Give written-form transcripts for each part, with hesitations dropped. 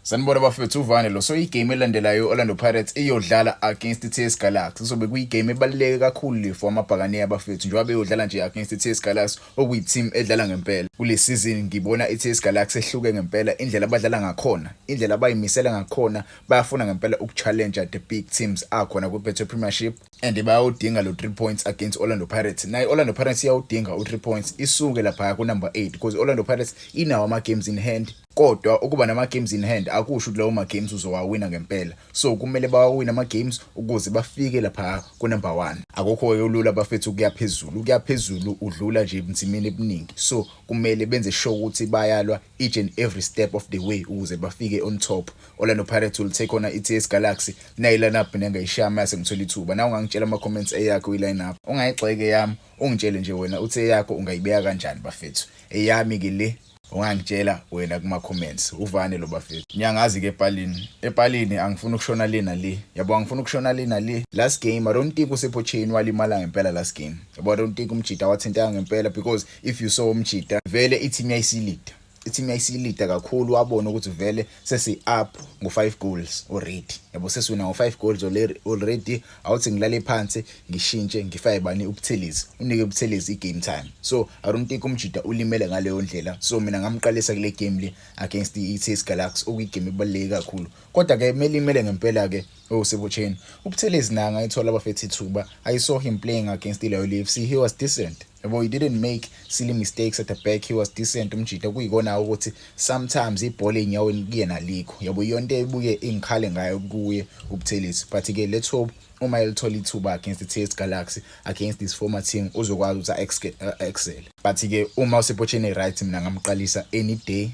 Sanibona bafethu uvane lo. So igame elandelayo Orlando Pirates iyodlala against iTS Galaxy. Sobe kuyigame ebaluleke kakhulu le for amabhakane abafethu. Njengoba beyodlala nje against iTS Galaxy okuyi-team edlala ngempela. Kule season ngibona iTS Galaxy ehluke ngempela indlela abadlala ngakhona. Indlela abayimisela ngakhona bayafuna ngempela ukuchallenge the big teams akhona ku-Betway Premiership and bayawudinga lo 3 points against Orlando Pirates. Naye Orlando Pirates iyawudinga u3 points isuke lapha ku number 8 because Orlando Pirates inawo ama games in hand. Kodwa ukuba nama games in hand akusho ukuthi lawo ma games uzowawina ngempela. So kumele bawawina ama games ukuze bafike lapha ku number 1. Akukho yolula bafethu kuyaphezulu udlula nje emthimini ebuningi. So kumele benze sure ukuthi bayalwa each and every step of the way ukuze bafike on top. Orlando Pirates will take on iTS Galaxy nayi lineup nengayishama yasengithola ithuba. Na ungangitshela ama comments eyakho i lineup. Ungayixeke yami, ungitshele nje wena uthi eyakho ungayibeka kanjani bafethu. Eyami ke le ungangitshela wena kuma comments. Uvane lo bafethu. Ngiyangazi ke epalini angifuni ukushona lena le. Yabo angifuni ukushona lena le. Last game I don't think uSipho walimala ngempela last game. Yabo I don't think umjita wathinteka ngempela because if you saw umjita vele i-team yayisilida. I-team yayisilida kakhulu wabona ukuthi vele sesi up ngo5 goals already. Yabo sesiwina ngo5 goals already. Awuthi ngilale phansi ngishintshe ngifake bani uButhelezi. Unike uButhelezi igame time. So I don't think umjida ulimele ngaleyo ndlela. So mina ngamqalisa kule game le against iTS Galaxy okuyigame ebaluleke kakhulu. Kodwa ke melimele ngempela ke uSipho uButhelezi na ngayithola abafethu ithuba. I saw him playing against iLoyal FC. He was decent. Yabo he didn't make silly mistakes at the back. He was decent umjida kuyikona ukuthi sometimes ibhola enyaweni kuyena likho. Yabo yonke ebuye ingikhale ngayo kuye uButhelezi. But ke let's hope uma elithola ithuba against iTS Galaxy against this former team uzokwazi ukuthi excel. But ke uma uSipho right mina ngamqalisa any day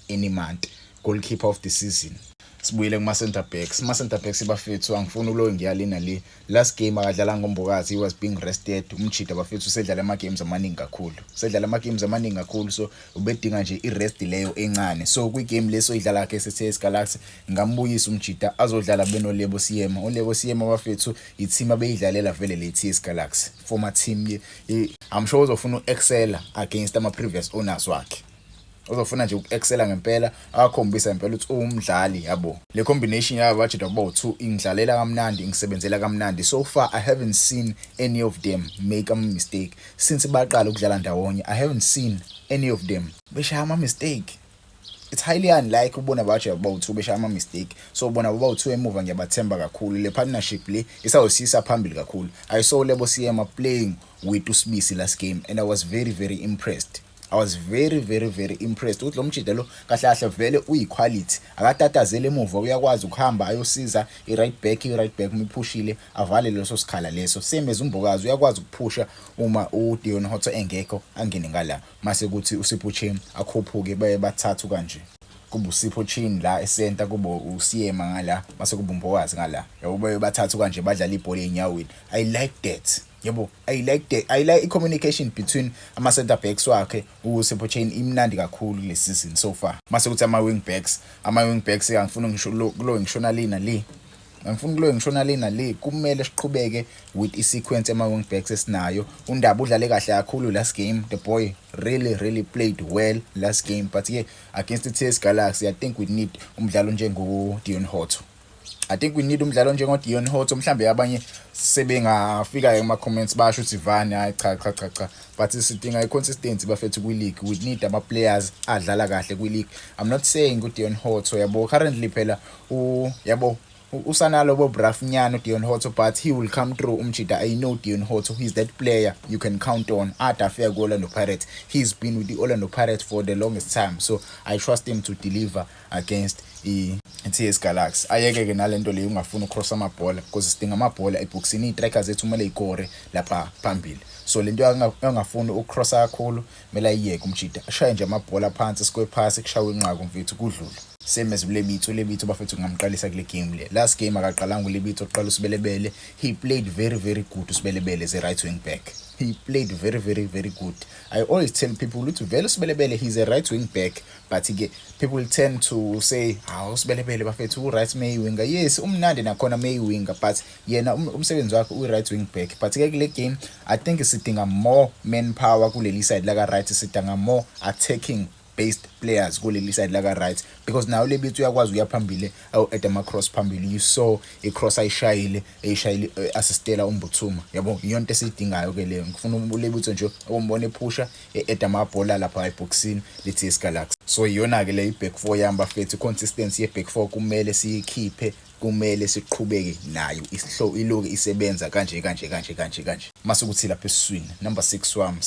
any month goalkeeper of the season. Sibuyele kuma center backs. Ma center backs bafethu angifuni ulo ngiyalina le. Last game akadlala ngombokazi he was being rested. Umjida bafethu usedlala ama games amaningi kakhulu. So ubedinga nje irest leyo encane. So kwi game leso idlala ke iTS Galaxy ngambuyisa umjida azodlala beno Lebo Siyema. uLebo Siyema bafethu i-team abeyidlalela vele le iTS Galaxy. Former team I'm sure uzofuna excel against ama previous owners wakhe. Uzofuna nje ukuexcela ngempela akhombisa ngempela ukuthi umdlali yabo. Le combination yabo bajida kuba2 ingidlalela kamnandi ngisebenzela kamnandi. So far I haven't seen any of them make a mistake since baqala ukudlala ndawonye. I haven't seen any of them beshaya ama mistake. It's highly unlike ubona bajida kuba2 beshaya ama mistake. So ubona kuba2 emuva ngiyabathemba kakhulu. Le partnership le isawusisa phambili kakhulu. I saw Lebo Siyema playing with uSibisi last game and I was very impressed. I was very impressed ukuthi lo mjida lo kahle vele uyiquality. Akatatazele emuva uyakwazi ukuhamba ayosiza i-right back umiphushile avale leso sikhala leso. Same as umbokazi uyakwazi ukuphusha uma uDion Hotto engekho angene ngala. Mase kuthi uSipho akhuphuke baye bathathu kanje. Kuba uSipho la esenta kuba uSiyema ngala mase kuba umbokazi ngala. Yabo baye bathathu kanje badlala ibhola enyaweni. I like that. Yabo I like that. I like communication between ama center backs wakhe uSipho imnandi kakhulu le season so far. Mase kuthi ama wing backs angifuna ngishona lena le kumele siqhubeke with isequence ama wing backs esinayo. Undaba udlale kahle kakhulu last game. The boy really played well last game, but against iTS Galaxy I think we need umdlalo njengo Dion Hotto. I think we need umdlalo njengoDion Hotto. Mhlambe abanye sebengafika ema comments basho ukuthi Vane hayi cha but sidinga iconsistency bafethu kwi league. We need ama players adlala kahle kwi league. I'm not saying uDion Hotto yabo currently phela yabo usanalo bobrafnyana uDion Hotto, but he will come through umjida. I know Dion Hotto, he's that player you can count on. After Orlando Pirates, he's been with the Orlando Pirates for the longest time, so I trust him to deliver against iTS Galaxy. Ayeke ke nalento le ungafuna ukross amabhola because sidinga amabhola eboxini. Itrackers zethu kumele ikore lapha phambili. So lento angafuna ukcrossa kakhulu mela iyeke umjida ashaye nje amabhola phansi square pass kushawe inqaku mfethu kudlula. Same as uLebito bafethu ngamqalisa kule game le. Last game akaqalanga uLebito oqala uSibelebele. He played very good uSibelebele as a right wing back. He played very good. I always tell people ukuthi vele uSibelebele he's a right wing back, but people tend to say uSibelebele bafethu right may winger. Yes, umnandi nakhona may winger, but yena umsebenzi wakhe right wing back. But kule game I think sidinga more manpower kuleli side la right, sidinga more attacking based players kuleli side la ka right, because nawo le bithi uyakwazi uyaphambili at ama cross phambili. You saw a cross ayishayile assistela uMbuthuma, yabo iyonto esiyidingayo ke leyo. Ngifuna uLebutho nje umbone ephusha at ama bhola lapha eboxini leTS Galaxy. So iyona ke le back four yamba fethu, consistency ye back four kumele siyikhiphe, kumele siqhubeke nayo iloke isebenza kanje. Mase kuthi lapha esiswini number 6 wami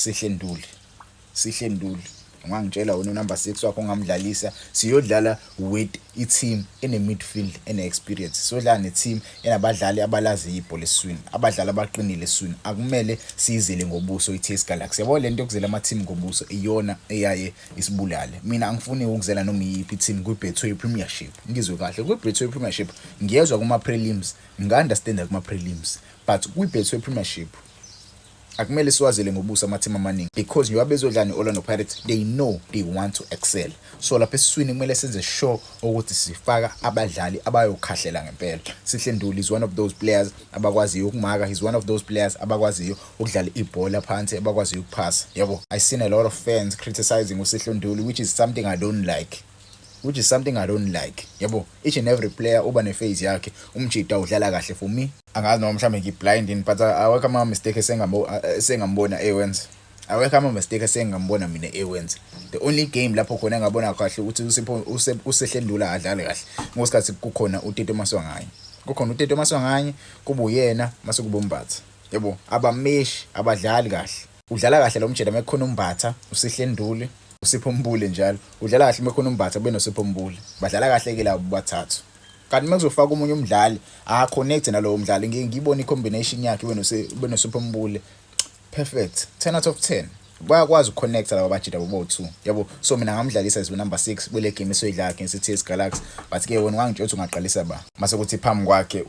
Sihle Nduli ungangitshela wena number 6 wakho ongamdlalisa, siyodlala with i-team ene midfield ene experience, siyodlala ne-team enabadlali abalazi ibhola esiswini, abadlali abaqinile esiswini. Akumele siyizele ngobuso iTS Galaxy, yabo lento yokuzela ama-team ngobuso iyona eyaye isibulale. Mina angifuni ukuzela noma iyiphi team kwi-Betway Premiership, ngizwe kahle kwi-Betway Premiership ngiyezwa kuma-prelims, nga-understanda kuma-prelims, but kwi-Betway Premiership akumele siwazele ngobuso ama-team amaningi, because njengoba bezodlala ne-Orlando Pirates they know they want to excel. So lapha esiswini kumele senze sure ukuthi sifaka abadlali abayokhahlela ngempela. Sihle Nduli is one of those players abakwaziyo ukumaka, he's one of those players abakwaziyo ukudlala ibhola phansi, abakwaziyo ukuphasa, yabo. I seen a lot of fans criticizing uSihle Nduli, which is something I don't like, yabo. Each and every player uba ne-phase yakhe. Umjida udlala kahle for me, angazi noma mhlawumbe ngiblinding, but awekho ama-mistake esengambona ewenza, mina ewenza. The only game lapho khona engabona kahle ukuthi uSihle Nduli adlale kahle ngosikhathi kukhona uTito Maswanganye, kuba uyena mase kuba uMbatha, yabo. Abameshi abadlali kahle, udlala kahle lo mjida mekhona uMbatha, uSihle Nduli, uSipho Mbule njalo udlala kahle mekhona uMbatha benoSipho Mbule, badlala kahle ke labo bathathu. Kanti makuzofaka umunye umdlali connect nalowo mdlali, ngiyibona i-combination yakhe benoSipho Mbule, perfect, 10 out of 10. Bayakwazi ukuconnecta laba bajida bobo-2, yabo. So mina ngamdlalisa as number 6 kule game esoyidlala against iTS Galaxy, but ke wena wangitshela ukuthi ungaqalisa ba, mase kuthi phambi kwakhe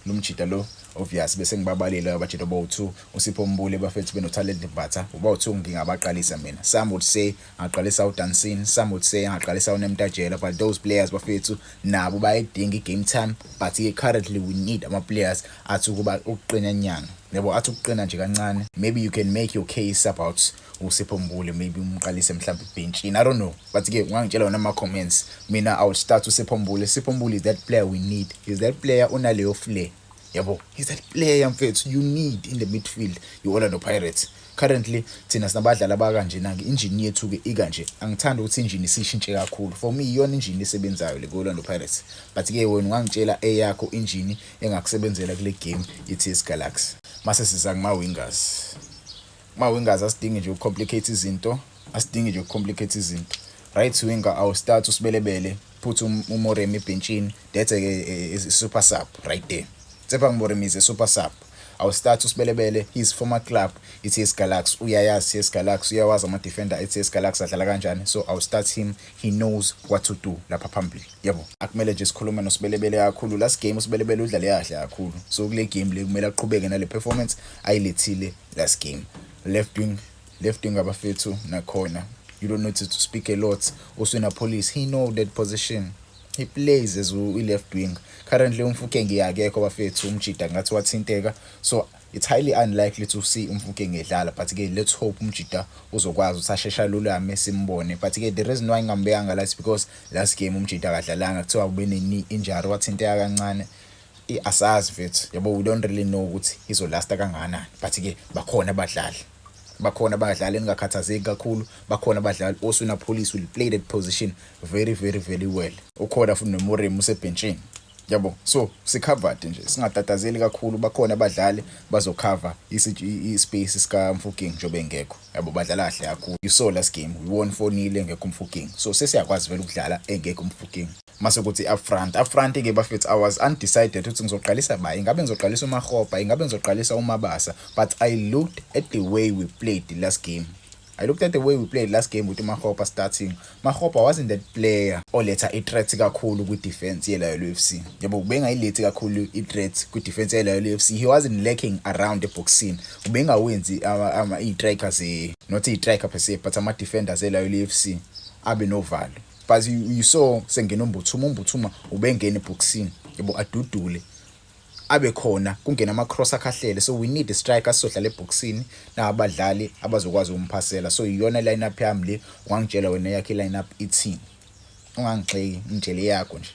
lumjida lo obvious bese ngibabalile abajida bobo-2, uSipho Mbule bafethu benotalent Mbatha, bobo-2 ngingabaqalisa mina. Some would say ngaqalisa uDansini, some would say ngaqalisa uNemtajela, but those players bafethu nabo bayidinga i-game time, but currently we need ama players athi kuba ukuqina nyanga, yabo, athi ukuqina nje kancane. Maybe you can make your case about uSipho Mbule, maybe umqalise mhlawumbe bench, I don't know, but ke ungangitshela wona ama-comments. Mina I would start uSipho Mbule. Sipho Mbule is that player we need, is that player onaleyo flair, yabo. He's that player mfethu you need in the midfield you-Orlando Pirates. Currently thina sinabadlali abakanjena ke, injini yethu ke ikanje. Angithanda ukuthi injini sishintshe kakhulu, for me iyona injini esebenzayo le ku-Orlando Pirates, but ke wena ungangitshela eyakho injini engakusebenzela kule game iTS Galaxy. Mase siza kuma-wingers, asidingi nje ucomplicate izinto, right winger I'll start uSibelebele, put uMoremi ebhenchini, that's a super sub right there. Tshepa Moremi is a super sub. I'll start uSibelebele, his former club iTS Galaxy, uyayazi iTS Galaxy, uyawazi ama-defender iTS Galaxy adlala kanjani, so I'll start him. He knows what to do lapha phambili, yabo. Akumele nje sikhuluma noSibelebele kakhulu. Last game uSibelebele udlale kahle kakhulu, so kule game le kumele aqhubeke nale performance ayilethile last game. Left wing abafethu nakhona, you don't need to speak a lot. Uswina Police, he know that position, he plays as left wing. Currently uMfukenge akekho bafethu, umjida ngathi wathinteka, so it's highly unlikely to see uMfukenge edlala, but again let's hope umjida uzokwazi usashesha lulame simbone. But again the reason why ngambeyanga last because last game umjida akadlalanga, kuthiwa kube ne-knee injury, wathinteka kancane. Asazi mfethu, yabo, we don't really know ukuthi izolasta kangakanani, but ke bakhona abadlali engakhathazeki kakhulu, bakhona abadlali. Oswina Police will play that position very well. Ukhona futhi noMoremi usebhenchini, yabo. So sicovered nje, singatatazeli kakhulu. Bakhona abadlali bazocover i-space sikaMfukeng njobe engekho, yabo. Badlala kahle kakhulu. You saw last game we won 4-0 engekho uMfukeng, so sesiyakwazi vele ukudlala engekho uMfukeng. Mase kuthi up front ke bafethu I was undecided ukuthi ngizoqalisa ba, ingabe ngizoqalisa uMakgopa, ingabe ngizoqalisa uMabasa, but I looked at the way we played the last game. with uMakgopa starting. Makgopa wasn't that player oletha i-threat kakhulu kwi-defense yeLoyal UFC, yabo. Ubengayilethi kakhulu i-threat kwi-defense yeLoyal UFC. He wasn't lacking around the boxing. Ubengawenzi i-strikers, not i-striker per se, but ama-defenders yeLoyal UFC abe novalo. But you saw sengena uMbuthuma ubengena eboxini, yabo, adudule abe khona kungena ama-cross akhahlele. So we need a striker sizodlala ebhokisini nabadlali abazokwazi umphasela. So iyona line up yami le, ungangitshela wena yakhe line up ithini, ungangixeki ngitshele yakho nje.